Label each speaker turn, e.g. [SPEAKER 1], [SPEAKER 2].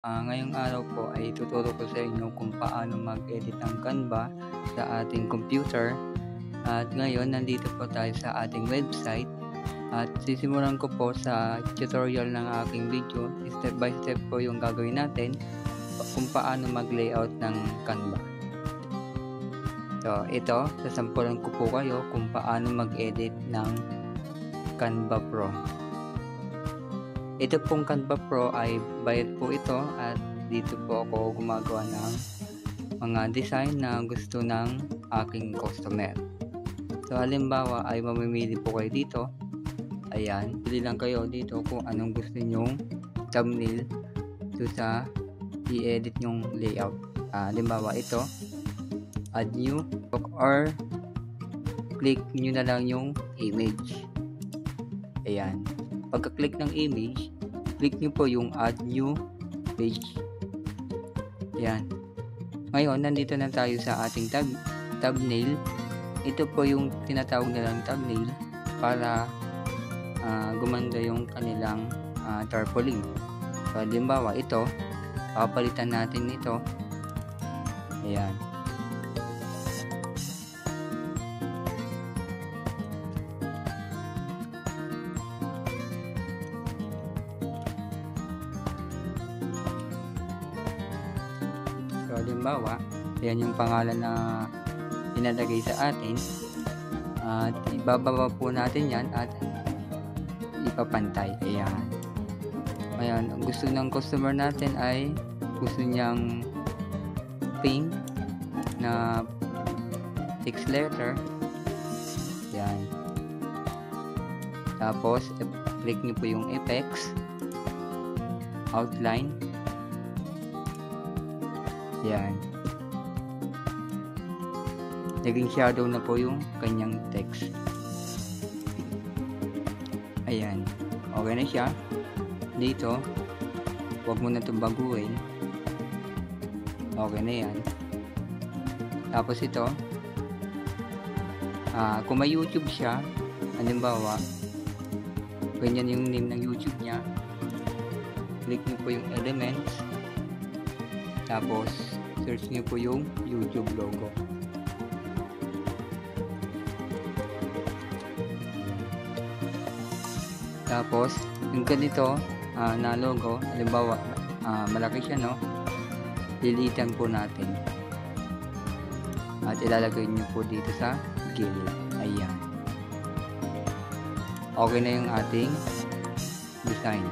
[SPEAKER 1] Ngayong araw po ay tuturo ko sa inyo kung paano mag-edit ng Canva sa ating computer. At ngayon, nandito po tayo sa ating website. At sisimulan ko po sa tutorial ng aking video. Step by step po yung gagawin natin kung paano mag-layout ng Canva. So, ito, sasampulan ko po kayo kung paano mag-edit ng Canva Pro. Ito pong Canva Pro ay bayad po ito at dito po ako gumagawa ng mga design na gusto ng aking customer. So halimbawa ay mamimili po kayo dito. Ayan, pili lang kayo dito kung anong gusto nyong thumbnail to sa i-edit nyong layout. Halimbawa ito, add new or click nyo na lang yung image. Ayan. Pagka-click ng image, click nyo po yung add new page. Ayan. Ngayon, nandito na tayo sa ating thumbnail. Ito po yung tinatawag nilang thumbnail para gumanda yung kanilang tarpaulin. So, halimbawa, ito, papalitan natin ito. Ayan. So, halimbawa, yan yung pangalan na inalagay sa atin. At ibababa po natin yan at ipapantay. Ayan. Ayan, ang gusto ng customer natin ay gusto niyang pink na text letter. Ayan. Tapos, click niyo po yung effects, outline. Yan. Naging shadow na po yung kanyang text. Ayan. Okay na siya. Dito, huwag mo na itong baguhin. Okay na yan. Tapos ito, kung may YouTube siya, halimbawa, ganyan yung name ng YouTube niya, click niyo po yung elements. Tapos, search nyo po yung YouTube logo. Tapos, yung ganito na logo, halimbawa, malaki siya, no? Lilitan po natin. At ilalagay nyo po dito sa gilid. Ayan. Okay na yung ating design.